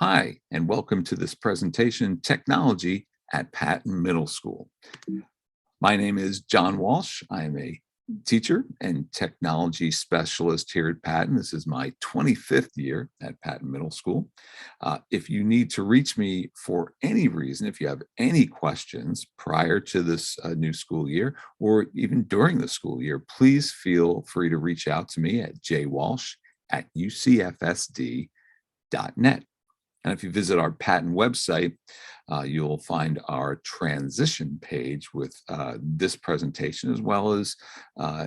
Hi, and welcome to this presentation, Technology at Patton Middle School. My name is John Walsh. I am a teacher and technology specialist here at Patton. This is my 25th year at Patton Middle School. If you need to reach me for any reason, if you have any questions prior to this new school year or even during the school year, please feel free to reach out to me at jwalsh@ucfsd.net. And if you visit our Patton website, you'll find our transition page with this presentation, as well as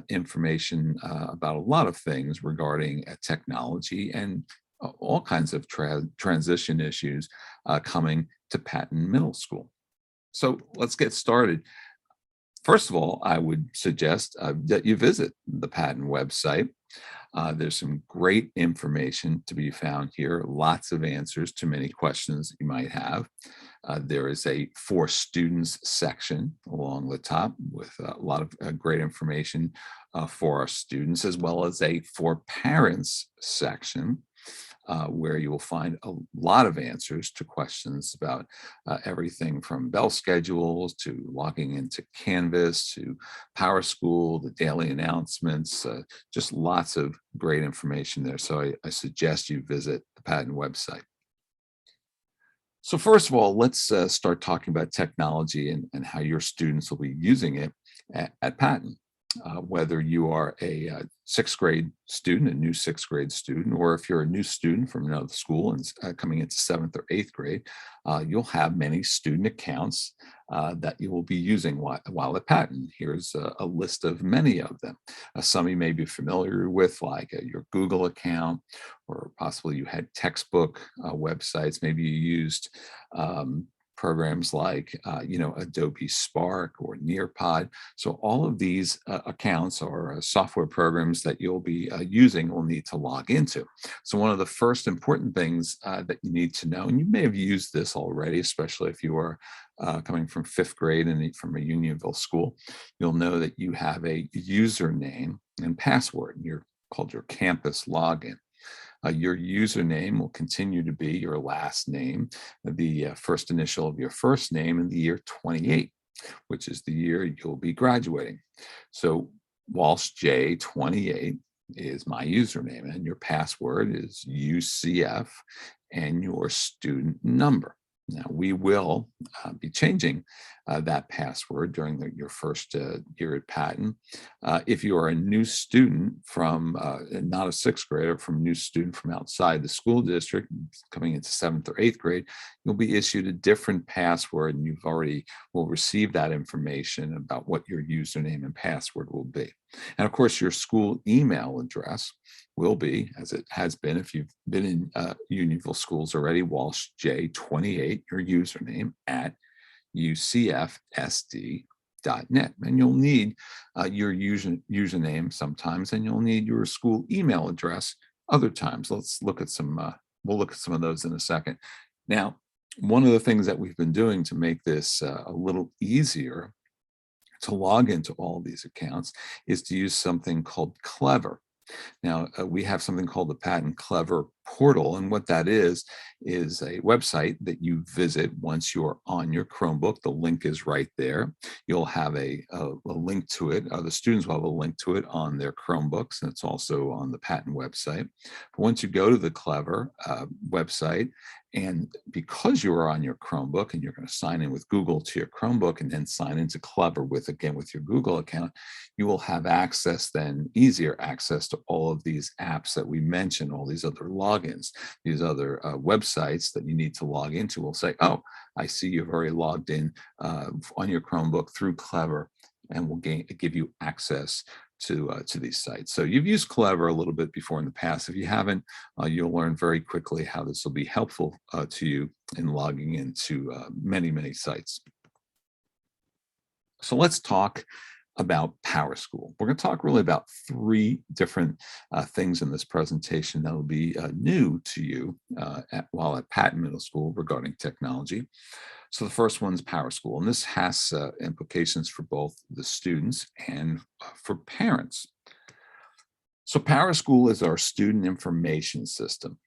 information about a lot of things regarding technology and all kinds of transition issues coming to Patton Middle School. So let's get started. First of all, I would suggest that you visit the Patton website. There's some great information to be found here, lots of answers to many questions that you might have. There is a for students section along the top with a lot of great information for our students, as well as a for parents section where you will find a lot of answers to questions about everything from bell schedules to logging into Canvas to PowerSchool, the daily announcements, just lots of great information there. So I suggest you visit the Patton website. So first of all, let's start talking about technology and how your students will be using it at Patton. Whether you are a sixth grade student, a new sixth grade student, or if you're a new student from another school and coming into seventh or eighth grade, you'll have many student accounts that you will be using while at Patton. Here's a list of many of them. Some you may be familiar with, like your Google account, or possibly you had textbook websites. Maybe you used programs like Adobe Spark or Nearpod. So all of these accounts or software programs that you'll be using will need to log into. So one of the first important things that you need to know, and you may have used this already, especially if you are coming from fifth grade and from a Unionville school, you'll know that you have a username and password. You're called your campus login. Your username will continue to be your last name, the first initial of your first name, and the year 28, which is the year you'll be graduating. So Walsh J 28 is my username, and your password is UCF and your student number. Now, we will be changing that password during your first year at Patton. If you are a new student from not a sixth grader, from a new student from outside the school district coming into seventh or eighth grade, you'll be issued a different password, and you've already will receive that information about what your username and password will be. And of course, your school email address will be, as it has been if you've been in Unionville schools already, Walsh J 28, your username at ucfsd.net. And you'll need your username sometimes, and you'll need your school email address other times. Let's look at some, we'll look at some of those in a second. Now, one of the things that we've been doing to make this a little easier to log into all of these accounts is to use something called Clever. Now, we have something called the Patton Clever portal, and what that is a website that you visit once you're on your Chromebook. The link is right there. You'll have a link to it. The students will have a link to it on their Chromebooks, and it's also on the Patton website. But once you go to the Clever website, and because you are on your Chromebook and you're going to sign in with Google to your Chromebook and then sign into Clever with your Google account, you will have access then, easier access to all of these apps that we mentioned, all these other logins, these other websites that you need to log into. Will say, oh, I see you've already logged in on your Chromebook through Clever, and will give you access to these sites. So you've used Clever a little bit before in the past. If you haven't, you'll learn very quickly how this will be helpful to you in logging into many, many sites. So let's talk about PowerSchool. We're going to talk really about three different things in this presentation that will be new to you while at Patton Middle School regarding technology. So the first one's PowerSchool, and this has implications for both the students and for parents. So PowerSchool is our student information system.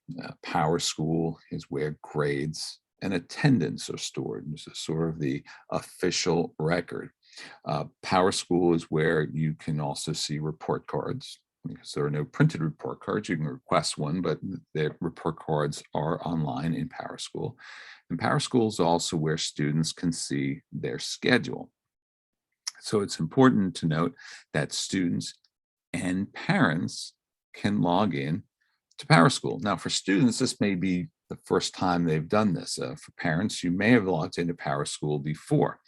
PowerSchool is where grades and attendance are stored. This is sort of the official record. PowerSchool is where you can also see report cards. Because there are no printed report cards, you can request one, but the report cards are online in PowerSchool. And PowerSchool is also where students can see their schedule. So it's important to note that students and parents can log in to PowerSchool. Now, for students, this may be the first time they've done this. For parents, you may have logged into PowerSchool before.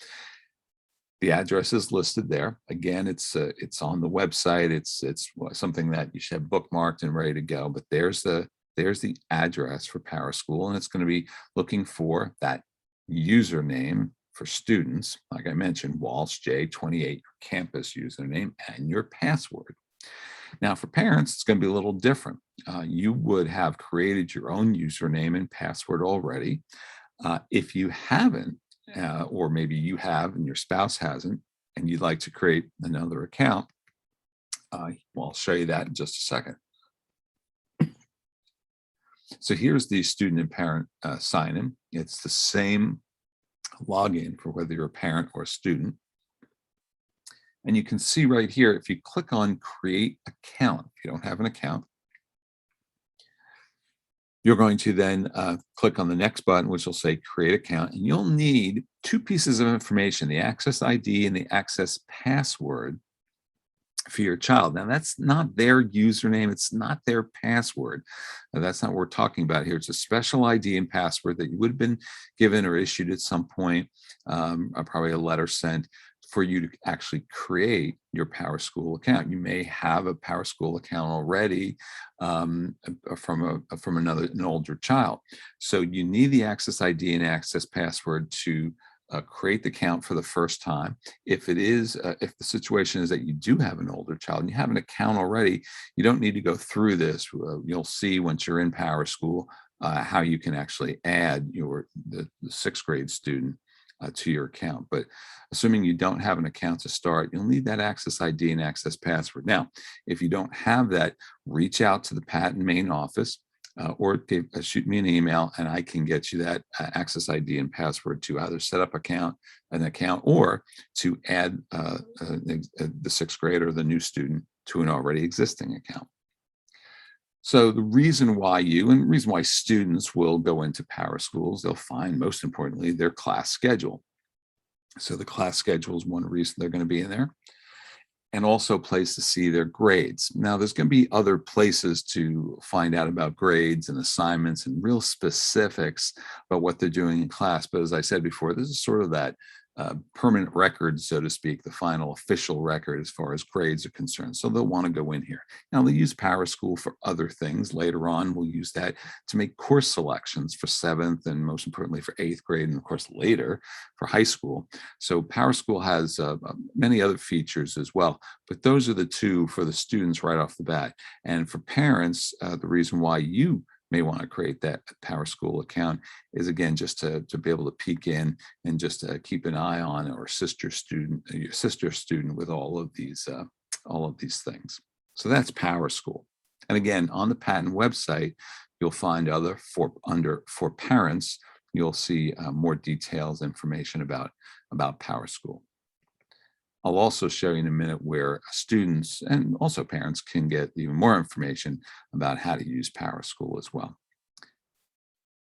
The address is listed there. Again, it's on the website. It's something that you should have bookmarked and ready to go. But there's the address for PowerSchool, and it's going to be looking for that username for students. Like I mentioned, Walsh J28, your campus username, and your password. Now, for parents, it's going to be a little different. You would have created your own username and password already. If you haven't, or maybe you have and your spouse hasn't, and you'd like to create another account, well, I'll show you that in just a second. So here's the student and parent sign-in. It's the same login for whether you're a parent or a student. And you can see right here, if you click on create account, if you don't have an account, you're going to then click on the next button, which will say create account, and you'll need two pieces of information, the access ID and the access password for your child. Now, that's not their username. It's not their password. That's not what we're talking about here. It's a special ID and password that you would have been given or issued at some point, probably a letter sent for you to actually create your PowerSchool account. You may have a PowerSchool account already from an older child. So you need the access ID and access password to create the account for the first time. If the situation is that you do have an older child and you have an account already, you don't need to go through this. You'll see once you're in PowerSchool how you can actually add the sixth grade student to your account. But assuming you don't have an account to start, you'll need that access ID and access password. Now, if you don't have that, reach out to the Patton main office or shoot me an email, and I can get you that access ID and password to either set up an account or to add the sixth grade or the new student to an already existing account. So the reason why students will go into PowerSchools, they'll find, most importantly, their class schedule. So the class schedule is one reason they're going to be in there, and also a place to see their grades. Now, there's going to be other places to find out about grades and assignments and real specifics about what they're doing in class. But as I said before, this is sort of that permanent record, so to speak, the final official record as far as grades are concerned. So they'll want to go in here. Now, they'll use PowerSchool for other things. Later on, we'll use that to make course selections for 7th and most importantly for 8th grade, and of course later for high school. So PowerSchool has many other features as well, but those are the two for the students right off the bat. And for parents, the reason why you may want to create that PowerSchool account is, again, just to be able to peek in and just keep an eye on your sister student with all of these things. So that's PowerSchool. And again, on the Patton website, you'll find for parents, you'll see more details, information about PowerSchool. I'll also show you in a minute where students and also parents can get even more information about how to use PowerSchool as well.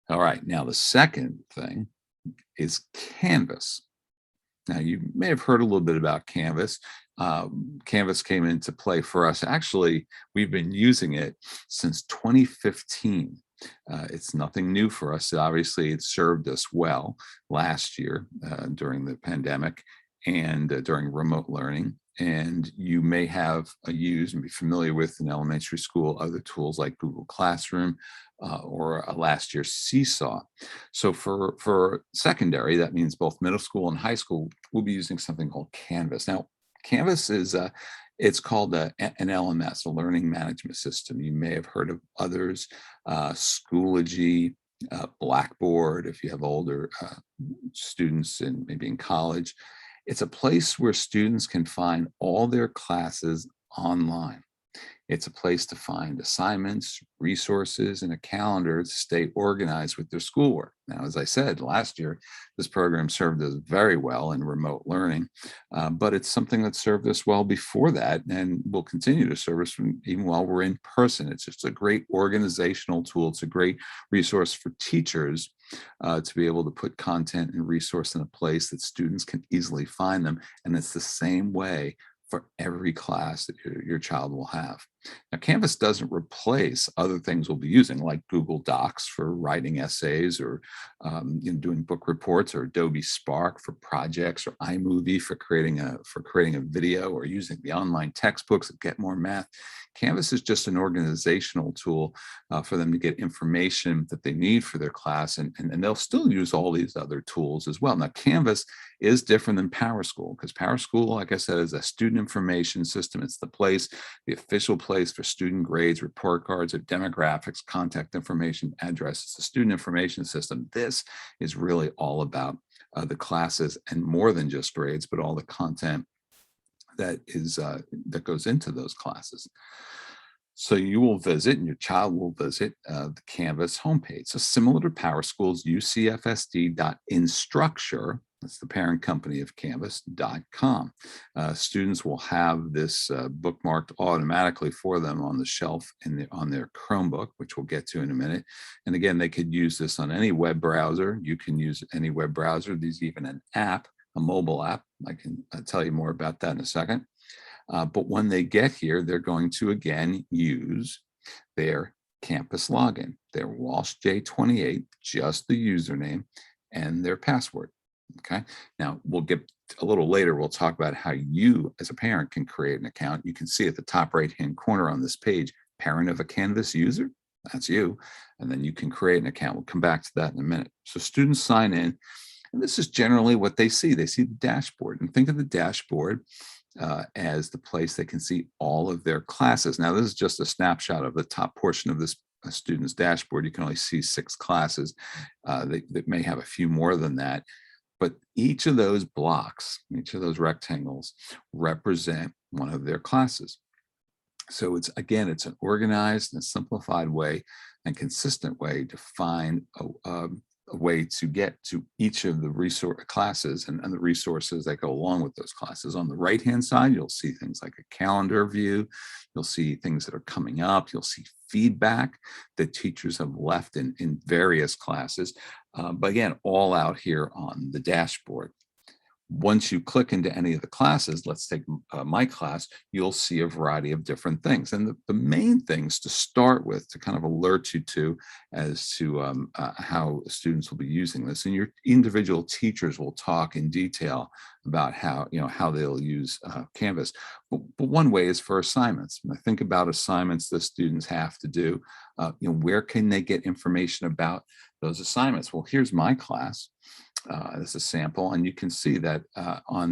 All right, now the second thing is Canvas. Now, you may have heard a little bit about Canvas. Canvas came into play for us. Actually, we've been using it since 2015. It's nothing new for us. Obviously, it served us well last year during the pandemic and during remote learning. And you may have used and be familiar with in elementary school other tools like Google Classroom or last year's Seesaw. So for secondary, that means both middle school and high school, we'll be using something called Canvas. Now, Canvas is it's called an LMS, a learning management system. You may have heard of others, Schoology, Blackboard, if you have older students and maybe in college. It's a place where students can find all their classes online. It's a place to find assignments, resources, and a calendar to stay organized with their schoolwork. Now, as I said last year, this program served us very well in remote learning, but it's something that served us well before that and will continue to serve us even while we're in person. It's just a great organizational tool. It's a great resource for teachers to be able to put content and resource in a place that students can easily find them. And it's the same way for every class that your child will have. Now, Canvas doesn't replace other things we'll be using, like Google Docs for writing essays, or doing book reports, or Adobe Spark for projects, or iMovie for creating a video, or using the online textbooks that Get More Math. Canvas is just an organizational tool for them to get information that they need for their class, and they'll still use all these other tools as well. Now, Canvas is different than PowerSchool, because PowerSchool, like I said, is a student information system. It's the official place for student grades, report cards, or demographics, contact information, addresses, the student information system. This is really all about the classes, and more than just grades, but all the content that goes into those classes. So you will visit, and your child will visit the Canvas homepage. So similar to PowerSchool's ucfsd.instructure, that's the parent company of canvas.com. Students will have this bookmarked automatically for them on the shelf on their Chromebook, which we'll get to in a minute. And again, they could use this on any web browser. You can use any web browser. There's even an app, a mobile app. I can tell you more about that in a second. But when they get here, they're going to again use their campus login, their Walsh J28, just the username and their password. Okay. Now we'll get a little later, we'll talk about how you as a parent can create an account. You can see at the top right-hand corner on this page, parent of a Canvas user, that's you. And then you can create an account. We'll come back to that in a minute. So students sign in, and this is generally what they see. They see the dashboard, and think of the dashboard as the place they can see all of their classes. Now, this is just a snapshot of the top portion of this student's dashboard. You can only see 6 classes. They may have a few more than that. But each of those blocks, each of those rectangles represent one of their classes. So it's an organized and simplified way and consistent way to find a way to get to each of the resource classes and the resources that go along with those classes. On the right-hand side, you'll see things like a calendar view. You'll see things that are coming up. You'll see feedback that teachers have left in various classes. But again, all out here on the dashboard. Once you click into any of the classes, let's take my class, you'll see a variety of different things. And the main things to start with, to kind of alert you to as to how students will be using this, and your individual teachers will talk in detail about how they'll use Canvas. But one way is for assignments. When I think about assignments that students have to do, where can they get information about those assignments? Well, here's my class. This is a sample, and you can see that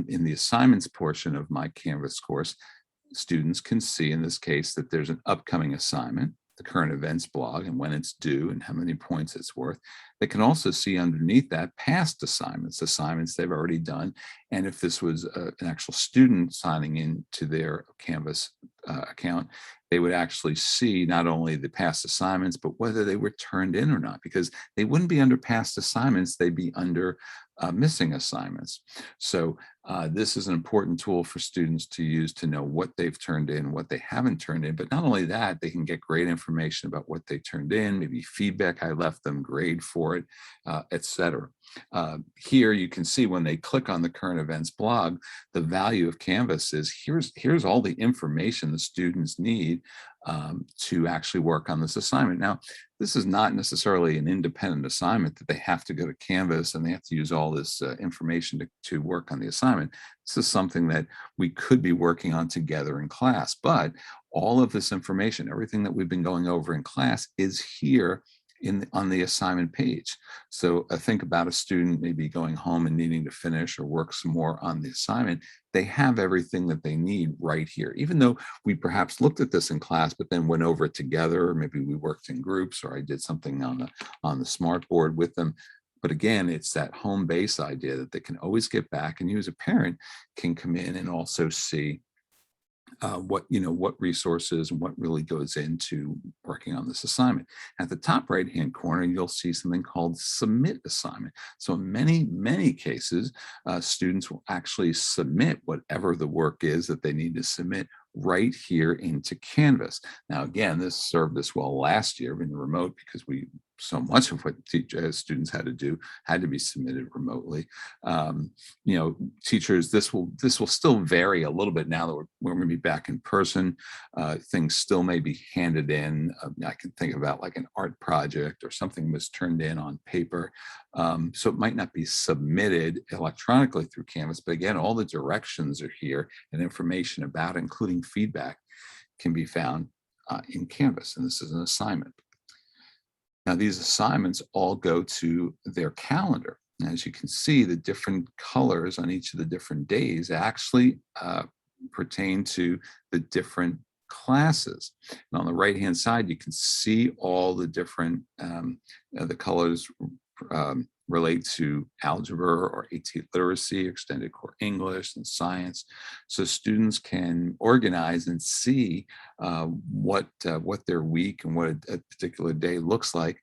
in the assignments portion of my Canvas course, students can see in this case that there's an upcoming assignment, the current events blog, and when it's due and how many points it's worth. They can also see underneath that past assignments they've already done. And if this was an actual student signing in to their Canvas account, they would actually see not only the past assignments, but whether they were turned in or not, because they wouldn't be under past assignments, they'd be under missing assignments. So this is an important tool for students to use to know what they've turned in, what they haven't turned in. But not only that, they can get great information about what they turned in, maybe feedback I left them, grade for it, etc. Here you can see when they click on the current events blog, the value of Canvas is here's all the information the students need to actually work on this assignment. Now, this is not necessarily an independent assignment that they have to go to Canvas and they have to use all this information to work on the assignment. This is something that we could be working on together in class, but all of this information, everything that we've been going over in class, is here on the assignment page. So think about a student maybe going home and needing to finish or work some more on the assignment. They have everything that they need right here, even though we perhaps looked at this in class, but then went over it together, or maybe we worked in groups, or I did something on the smart board with them. But again, it's that home base idea that they can always get back, and you as a parent can come in and also see what resources and what really goes into working on this assignment. At the top right hand corner, you'll see something called submit assignment. So in many cases, students will actually submit whatever the work is that they need to submit right here into Canvas. Now again, this served us well last year in the remote, because we so much of what students had to do had to be submitted remotely. Teachers, this will still vary a little bit now that we're going to be back in person. Things still may be handed in. I can think about like an art project or something was turned in on paper. So it might not be submitted electronically through Canvas, but again, all the directions are here, and information about, including feedback, can be found in Canvas. And this is an assignment. Now, these assignments all go to their calendar. And as you can see, the different colors on each of the different days actually pertain to the different classes. And on the right-hand side, you can see all the different, the colors relate to algebra or AT literacy, extended core English, and science. So students can organize and see what their week and what a particular day looks like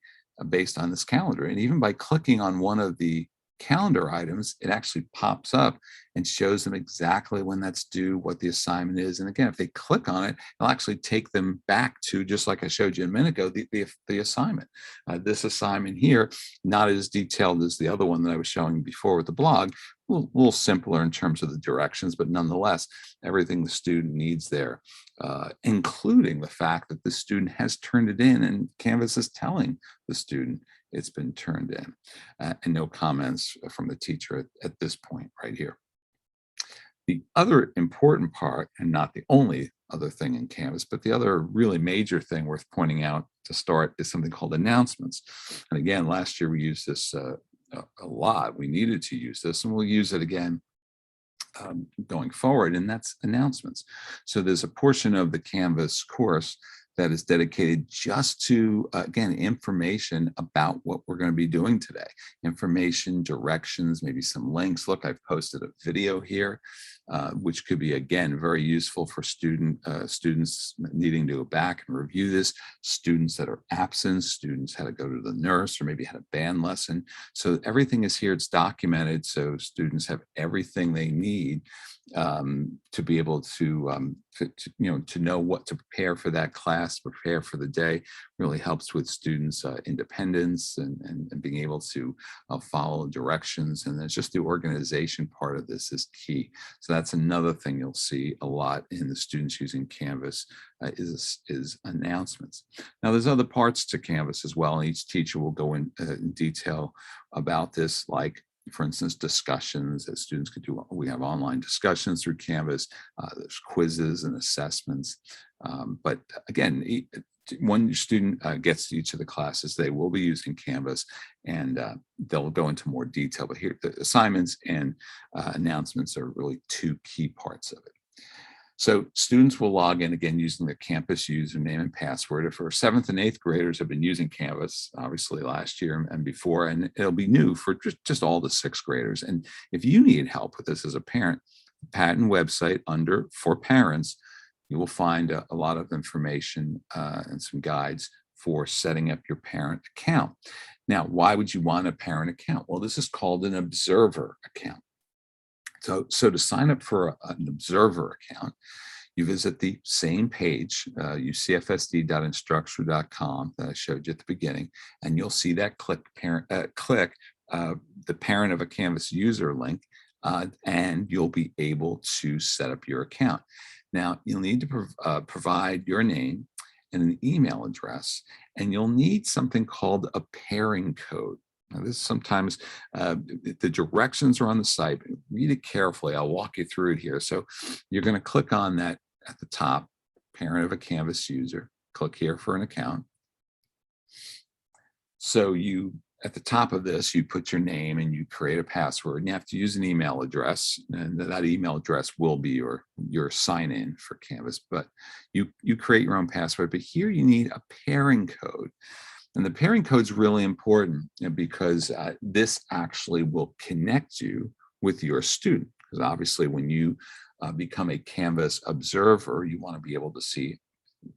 based on this calendar. And even by clicking on one of the calendar items, it actually pops up and shows them exactly when that's due, what the assignment is. And again, if they click on it, it'll actually take them back to, just like I showed you a minute ago, the assignment. This assignment here, not as detailed as the other one that I was showing before with the blog, a little simpler in terms of the directions, but nonetheless, everything the student needs there, including the fact that the student has turned it in and Canvas is telling the student it's been turned in, and no comments from the teacher at this point right here. The other important part, and not the only other thing in Canvas, but the other really major thing worth pointing out to start, is something called announcements. And again, last year we used this a lot. We needed to use this, and we'll use it again going forward, and that's announcements. So there's a portion of the Canvas course that is dedicated just to, again, information about what we're going to be doing today. Information, directions, maybe some links. Look, I've posted a video here, which could be, again, very useful for students needing to go back and review this, students that are absent, students had to go to the nurse, or maybe had a band lesson. So everything is here, it's documented, so students have everything they need to be able to know what to prepare for that class, prepare for the day. Really helps with students' independence and being able to follow directions. And it's just the organization part of this is key. So that's another thing you'll see a lot in the students using Canvas is announcements. Now, there's other parts to Canvas as well, and each teacher will go in detail about this, like, for instance, discussions that students could do. We have online discussions through Canvas. There's quizzes and assessments. But again, when your student gets to each of the classes, they will be using Canvas, and they'll go into more detail. But here, the assignments and announcements are really two key parts of it. So students will log in again using their campus username and password. If our 7th and 8th graders have been using Canvas, obviously last year and before, and it'll be new for just all the 6th graders. And if you need help with this as a parent, the Patton website under For Parents, you will find a lot of information and some guides for setting up your parent account. Now, why would you want a parent account? Well, this is called an observer account. So to sign up for an observer account, you visit the same page, ucfsd.instructure.com that I showed you at the beginning, and you'll see that click the parent of a Canvas user link, and you'll be able to set up your account. Now, you'll need to provide your name and an email address, and you'll need something called a pairing code. Now, this sometimes the directions are on the site. Read it carefully. I'll walk you through it here. So you're going to click on that at the top, parent of a Canvas user. Click here for an account. So at the top of this, you put your name and you create a password, and you have to use an email address, and that email address will be your sign-in for Canvas. But you create your own password. But here you need a pairing code. And the pairing code is really important because this actually will connect you with your student. Because obviously when you become a Canvas observer, you want to be able to see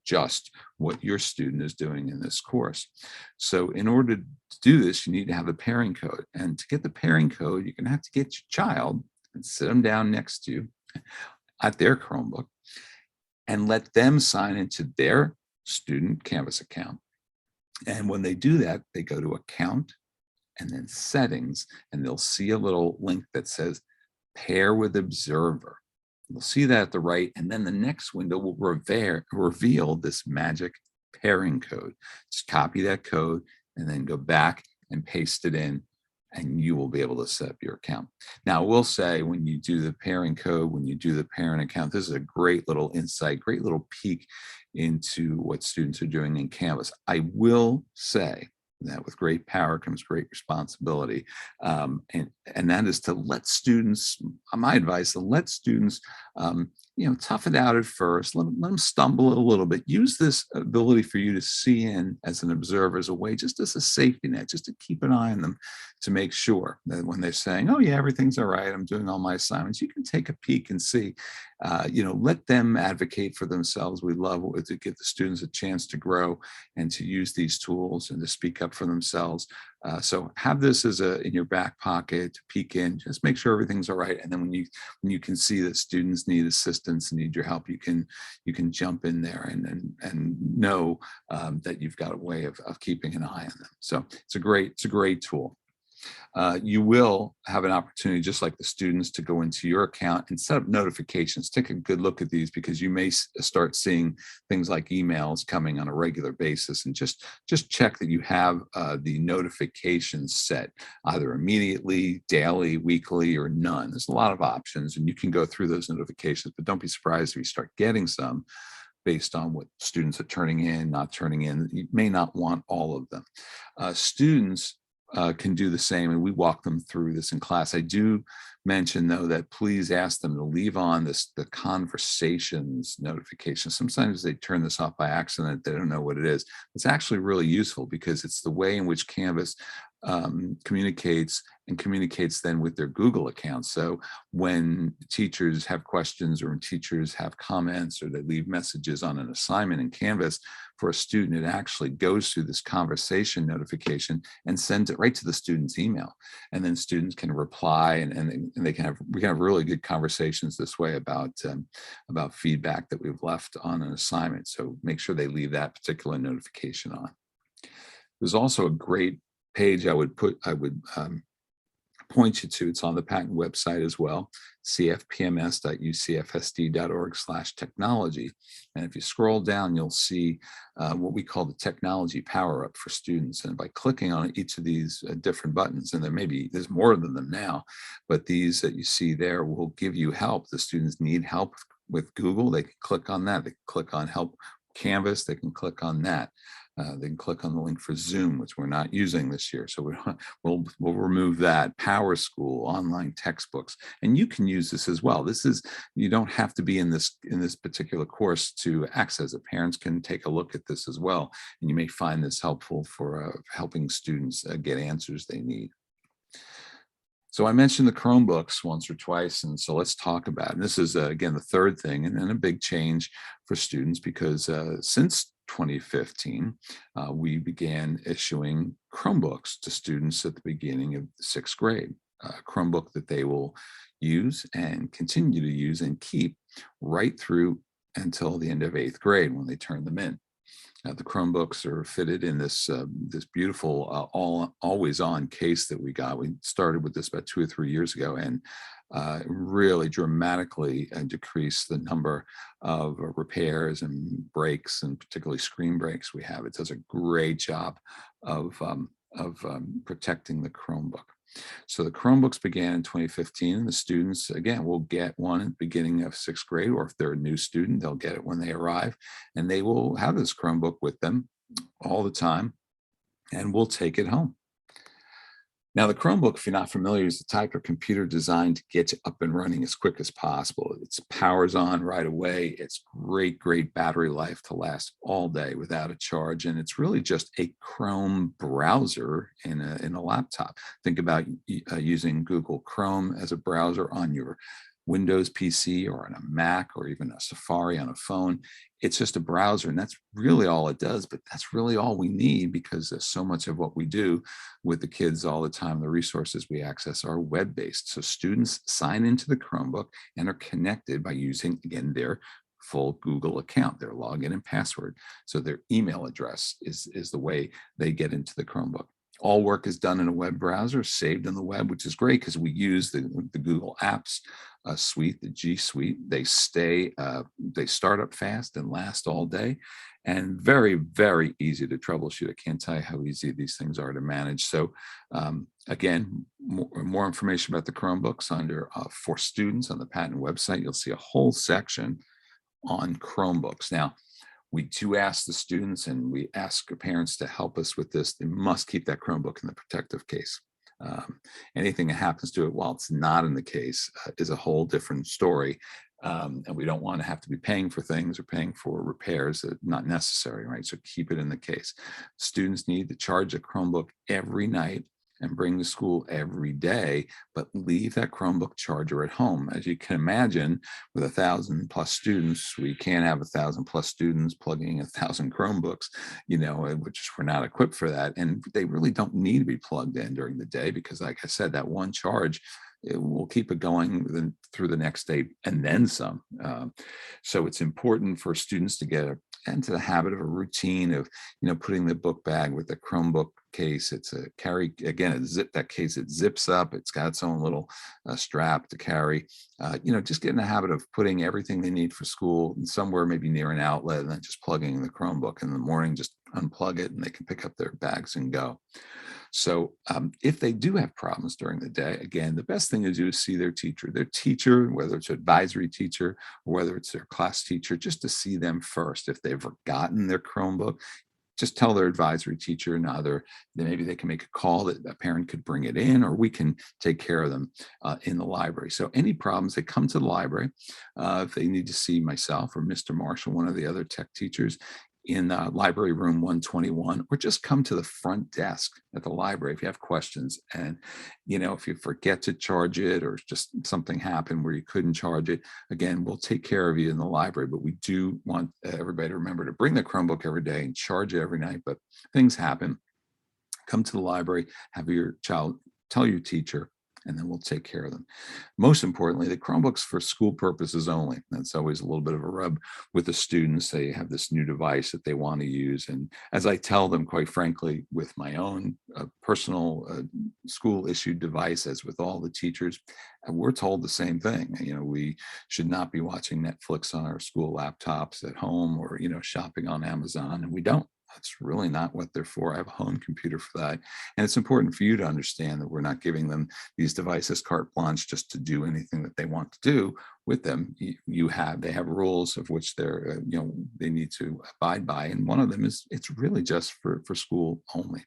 just what your student is doing in this course. So in order to do this, you need to have a pairing code. And to get the pairing code, you're going to have to get your child and sit them down next to you at their Chromebook and let them sign into their student Canvas account. And when they do that, they go to account and then settings, and they'll see a little link that says pair with observer. You'll see that at the right, and then the next window will reveal this magic pairing code. Just copy that code and then go back and paste it in, and you will be able to set up your account. Now, I will say when you do the pairing code, when you do the parent account, this is a great little insight, great little peek into what students are doing in Canvas. I will say that with great power comes great responsibility. And that is to let students, my advice, to let students, tough it out at first, let them stumble a little bit. Use this ability for you to see in as an observer as a way, just as a safety net, just to keep an eye on them to make sure that when they're saying, oh yeah, everything's all right, I'm doing all my assignments, you can take a peek and see, let them advocate for themselves. We love to give the students a chance to grow and to use these tools and to speak up for themselves. So have this as in your back pocket to peek in, just make sure everything's all right. And then when you can see that students need assistance and need your help, you can jump in there and know that you've got a way of keeping an eye on them. So it's a great tool. You will have an opportunity, just like the students, to go into your account and set up notifications. Take a good look at these, because you may start seeing things like emails coming on a regular basis, and just check that you have the notifications set either immediately, daily, weekly, or none. There's a lot of options, and you can go through those notifications, but don't be surprised if you start getting some based on what students are turning in, not turning in. You may not want all of them. Students can do the same, and we walk them through this in class. I do mention, though, that please ask them to leave on the conversations notification. Sometimes they turn this off by accident. They don't know what it is. It's actually really useful, because it's the way in which Canvas communicates then with their Google account. So when teachers have questions, or when teachers have comments, or they leave messages on an assignment in Canvas for a student, it actually goes through this conversation notification and sends it right to the student's email. And then students can reply, and we can have really good conversations this way about feedback that we've left on an assignment. So make sure they leave that particular notification on. There's also a great page I would point you to. It's on the Patton website as well, cfpms.ucfsd.org/technology. And if you scroll down, you'll see what we call the technology power up for students. And by clicking on each of these different buttons, and there's more than them now, but these that you see there will give you help. The students need help with Google, they can click on that. They can click on help Canvas, they can click on that. They can click on the link for Zoom, which we're not using this year, so we'll remove that. PowerSchool, online textbooks, and you can use this as well. You don't have to be in this particular course to access it. Parents can take a look at this as well, and you may find this helpful for helping students get answers they need. So I mentioned the Chromebooks once or twice, and so let's talk about it. And this is, again, the third thing, and a big change for students, because since 2015, we began issuing Chromebooks to students at the beginning of the 6th grade. A Chromebook that they will use and continue to use and keep right through until the end of 8th grade, when they turn them in. The Chromebooks are fitted in this beautiful always-on case that we got. We started with this about 2 or 3 years ago, and really dramatically decreased the number of repairs and breaks, and particularly screen breaks we have. It does a great job of protecting the Chromebook. So the Chromebooks began in 2015, and the students, again, will get one at the beginning of 6th grade, or if they're a new student, they'll get it when they arrive, and they will have this Chromebook with them all the time, and we'll take it home. Now, the Chromebook, if you're not familiar, is the type of computer designed to get you up and running as quick as possible. It powers on right away. It's great battery life to last all day without a charge. And it's really just a Chrome browser in a laptop. Think about using Google Chrome as a browser on your Windows PC or on a Mac or even a Safari on a phone. It's just a browser, and that's really all it does. But that's really all we need, because there's so much of what we do with the kids all the time. The resources we access are web-based. So students sign into the Chromebook and are connected by using, again, their full Google account, their login and password. So their email address is the way they get into the Chromebook. All work is done in a web browser, saved on the web, which is great because we use the Google Apps suite, the G Suite. They start up fast and last all day, and very, very easy to troubleshoot. I can't tell you how easy these things are to manage. So again, more information about the Chromebooks under for students on the Patton website. You'll see a whole section on Chromebooks. Now, we do ask the students and we ask parents to help us with this. They must keep that Chromebook in the protective case. Anything that happens to it while it's not in the case is a whole different story. And we don't want to have to be paying for things or paying for repairs that are not necessary, right? So keep it in the case. Students need to charge a Chromebook every night and bring to school every day, but leave that Chromebook charger at home. As you can imagine, with 1,000+ students, we can't have 1,000+ students plugging 1,000 Chromebooks, which we're not equipped for that. And they really don't need to be plugged in during the day because, like I said, that one charge, it will keep it going through the next day and then some. So it's important for students to get into the habit of a routine of, putting the book bag with the Chromebook case. It's a carry, again, that case, it zips up. It's got its own little strap to carry. Just get in the habit of putting everything they need for school somewhere, maybe near an outlet, and then just plugging the Chromebook in the morning, just unplug it and they can pick up their bags and go. So if they do have problems during the day, again, the best thing to do is see their teacher, whether it's an advisory teacher or whether it's their class teacher, just to see them first. If they've forgotten their Chromebook, just tell their advisory teacher, and then maybe they can make a call that a parent could bring it in, or we can take care of them in the library. So any problems, they come to the library. If they need to see myself or Mr. Marshall, one of the other tech teachers, in library room 121, or just come to the front desk at the library if you have questions. And, if you forget to charge it or just something happened where you couldn't charge it, again, we'll take care of you in the library. But we do want everybody to remember to bring the Chromebook every day and charge it every night. But things happen. Come to the library, have your child tell your teacher, and then we'll take care of them. Most importantly, the Chromebooks for school purposes only. That's always a little bit of a rub with the students. They have this new device that they want to use. And as I tell them, quite frankly, with my own personal school issued device, as with all the teachers, we're told the same thing. We should not be watching Netflix on our school laptops at home or, shopping on Amazon, and we don't. That's really not what they're for. I have a home computer for that. And it's important for you to understand that we're not giving them these devices carte blanche just to do anything that they want to do with them. They have rules of which they need to abide by. And one of them is it's really just for school only.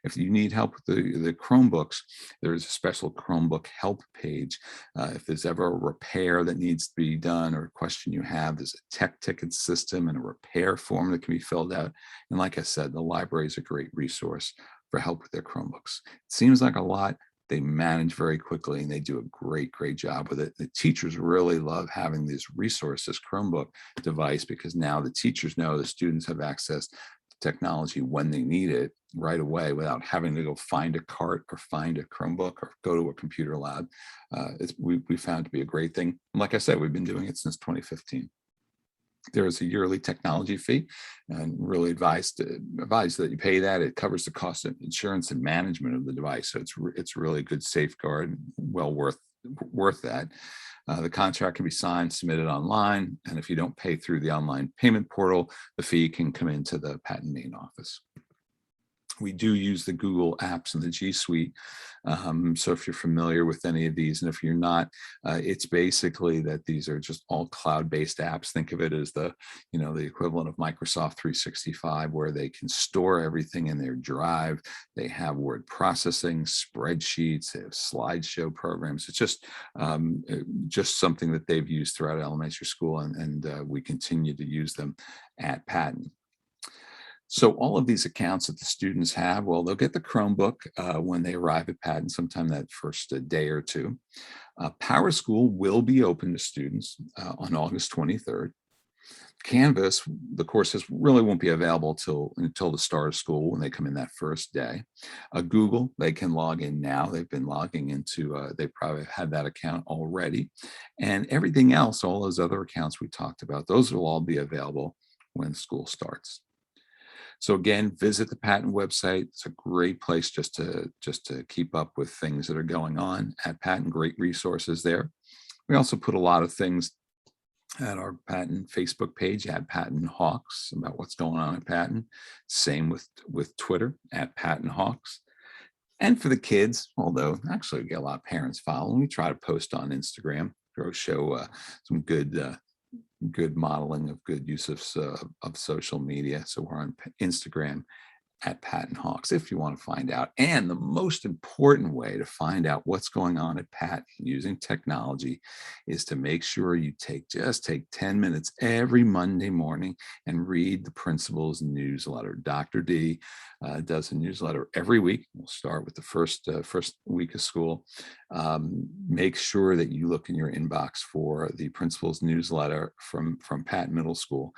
If you need help with the Chromebooks, there's a special Chromebook help page. If there's ever a repair that needs to be done or a question you have, there's a tech ticket system and a repair form that can be filled out. And like I said, the library is a great resource for help with their Chromebooks. It seems like a lot. They manage very quickly and they do a great, great job with it. The teachers really love having this resource, this Chromebook device, because now the teachers know the students have access to technology when they need it right away without having to go find a cart or find a Chromebook or go to a computer lab. We found to be a great thing. And like I said, we've been doing it since 2015. There is a yearly technology fee, and really advise that you pay that. It covers the cost of insurance and management of the device. So it's really a good safeguard, well worth that. The contract can be signed, submitted online, and if you don't pay through the online payment portal, the fee can come into the Patton main office. We do use the Google apps and the G Suite. So if you're familiar with any of these, and if you're not, it's basically that these are just all cloud-based apps. Think of it as the equivalent of Microsoft 365, where they can store everything in their drive. They have word processing, spreadsheets, they have slideshow programs. It's just something that they've used throughout elementary school, and we continue to use them at Patton. So all of these accounts that the students have, well, they'll get the Chromebook when they arrive at Patton, sometime that first day or two. PowerSchool will be open to students on August 23rd. Canvas, the courses really won't be available until the start of school when they come in that first day. Google, they can log in now. They've been logging into, they probably had that account already. And everything else, all those other accounts we talked about, those will all be available when school starts. So again, visit the Patton website. It's a great place just to keep up with things that are going on at Patton. Great resources there. We also put a lot of things at our Patton Facebook page at Patton Hawks about what's going on at Patton. Same with Twitter at Patton Hawks. And for the kids, although actually we get a lot of parents following, we try to post on Instagram, show some good modeling of good use of social media. So we're on Instagram at Patton Hawks if you want to find out. And the most important way to find out what's going on at Patton using technology is to make sure you take 10 minutes every Monday morning and read the principal's newsletter. Dr. D does a newsletter every week. We'll start with the first week of school. Make sure that you look in your inbox for the principal's newsletter from Patton Middle School.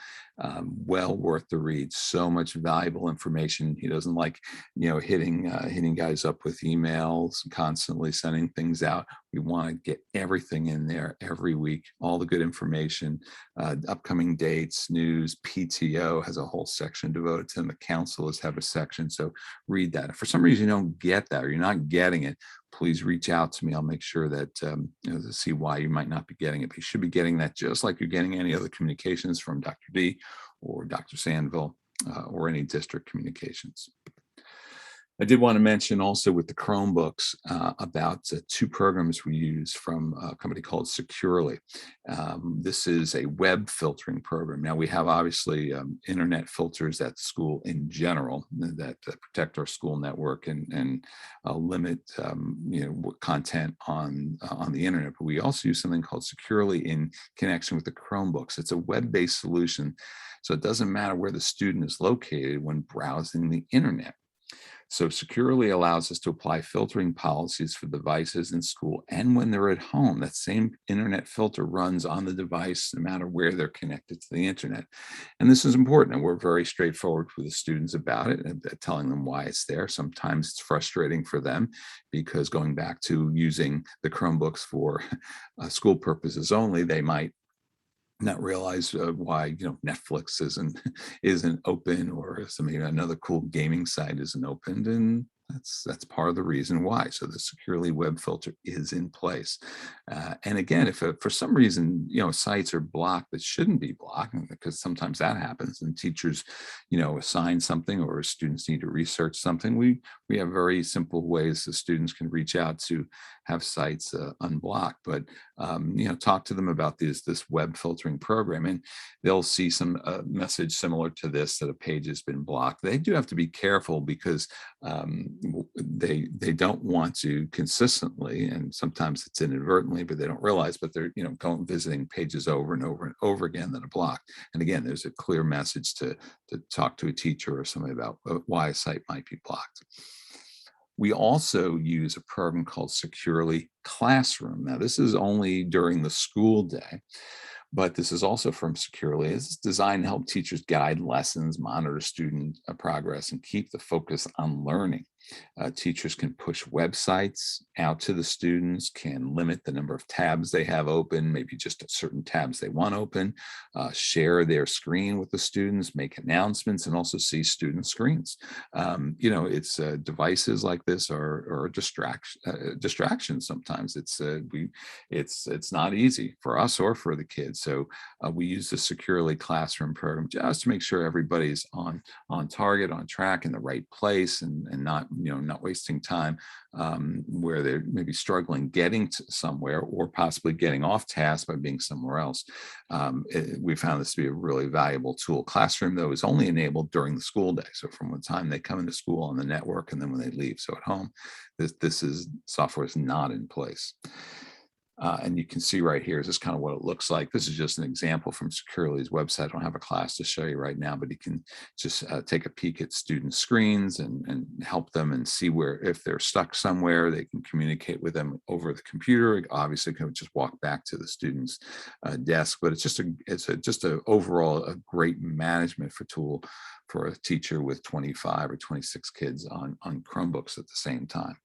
Well worth the read. So much valuable information. He doesn't like, hitting guys up with emails, constantly sending things out. We want to get everything in there every week, all the good information, upcoming dates, news. PTO has a whole section devoted to them. The counselors have a section. So read that. If for some reason you don't get that or you're not getting it, please reach out to me. I'll make sure that to see why you might not be getting it. But you should be getting that just like you're getting any other communications from Dr. D or Dr. Sandville or any district communications. I did want to mention also with the Chromebooks about two programs we use from a company called Securely. This is a web filtering program. Now we have obviously internet filters at school in general that protect our school network and limit content on the internet. But we also use something called Securely in connection with the Chromebooks. It's a web-based solution, so it doesn't matter where the student is located when browsing the internet. So Securely allows us to apply filtering policies for devices in school and when they're at home. That same internet filter runs on the device no matter where they're connected to the internet. And this is important, and we're very straightforward with the students about it and telling them why it's there. Sometimes it's frustrating for them because going back to using the Chromebooks for school purposes only, they might not realize why Netflix isn't open, or maybe another cool gaming site isn't opened, and that's part of the reason why. So the Securely web filter is in place. And again, if for some reason sites are blocked that shouldn't be blocked, because sometimes that happens, and teachers assign something or students need to research something, we have very simple ways the students can reach out to have sites unblocked. But talk to them about this web filtering program, and they'll see some message similar to this, that a page has been blocked. They do have to be careful because they don't want to consistently, and sometimes it's inadvertently, but they don't realize, but they're going visiting pages over and over and over again that are blocked. And again, there's a clear message to talk to a teacher or somebody about why a site might be blocked. We also use a program called Securely Classroom. Now, this is only during the school day, but this is also from Securely. It's designed to help teachers guide lessons, monitor student progress, and keep the focus on learning. Teachers can push websites out to the students, can limit the number of tabs they have open, maybe just certain tabs they want open, share their screen with the students, make announcements, and also see student screens. It's devices like this are distractions sometimes. It's not easy for us or for the kids. So we use the Securely Classroom program just to make sure everybody's on target, on track, in the right place, and not wasting time where they're maybe struggling getting to somewhere, or possibly getting off task by being somewhere else. We found this to be a really valuable tool. Classroom, though, is only enabled during the school day. So from the time they come into school on the network and then when they leave. So at home, this software is not in place. And you can see right here, this is kind of what it looks like. This is just an example from Securely's website. I don't have a class to show you right now, but you can just take a peek at student screens and help them and see where, if they're stuck somewhere, they can communicate with them over the computer. Obviously, can just walk back to the student's desk, but it's just a overall a great management for tool for a teacher with 25 or 26 kids on Chromebooks at the same time.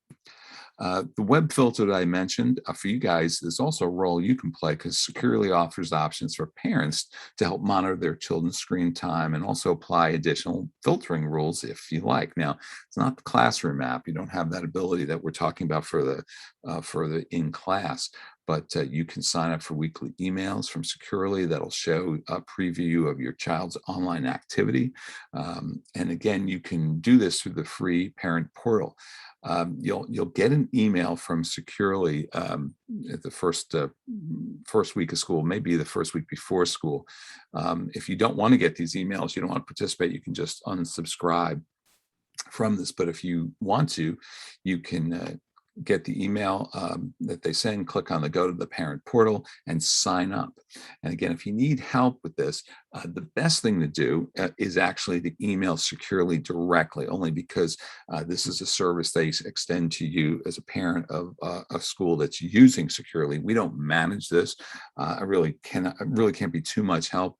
The web filter that I mentioned for you guys, there's also a role you can play because Securely offers options for parents to help monitor their children's screen time and also apply additional filtering rules if you like. Now, it's not the classroom app. You don't have that ability that we're talking about for the in class, but you can sign up for weekly emails from Securely that'll show a preview of your child's online activity. And again, you can do this through the free parent portal. You'll get an email from Securely at the first week of school, maybe the first week before school. If you don't want to get these emails, you don't want to participate, you can just unsubscribe from this. But if you want to, you can get the email that they send, click on the go to the parent portal and sign up. And again, if you need help with this, the best thing to do is actually to email Securely directly, only because this is a service they extend to you as a parent of a school that's using Securely. We don't manage this. I really can't be too much help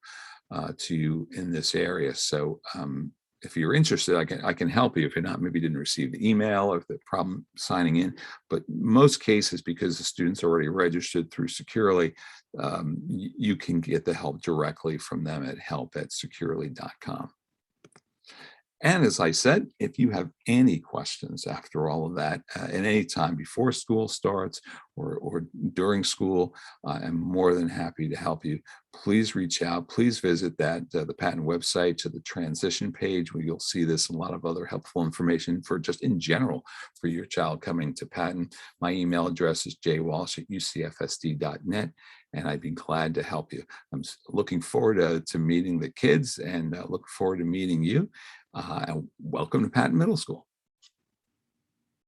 to you in this area. So if you're interested, I can help you if you're not, maybe didn't receive the email or if the problem signing in. But most cases, because the student's already registered through Securely, you can get the help directly from them at help@securely.com. And as I said, if you have any questions after all of that, at any time before school starts or during school, I'm more than happy to help you. Please reach out. Please visit the Patton website to the transition page where you'll see this and a lot of other helpful information for just in general for your child coming to Patton. My email address is jwalsh@ucfsd.net. And I'd be glad to help you. I'm looking forward to meeting the kids and look forward to meeting you. And welcome to Patton Middle School.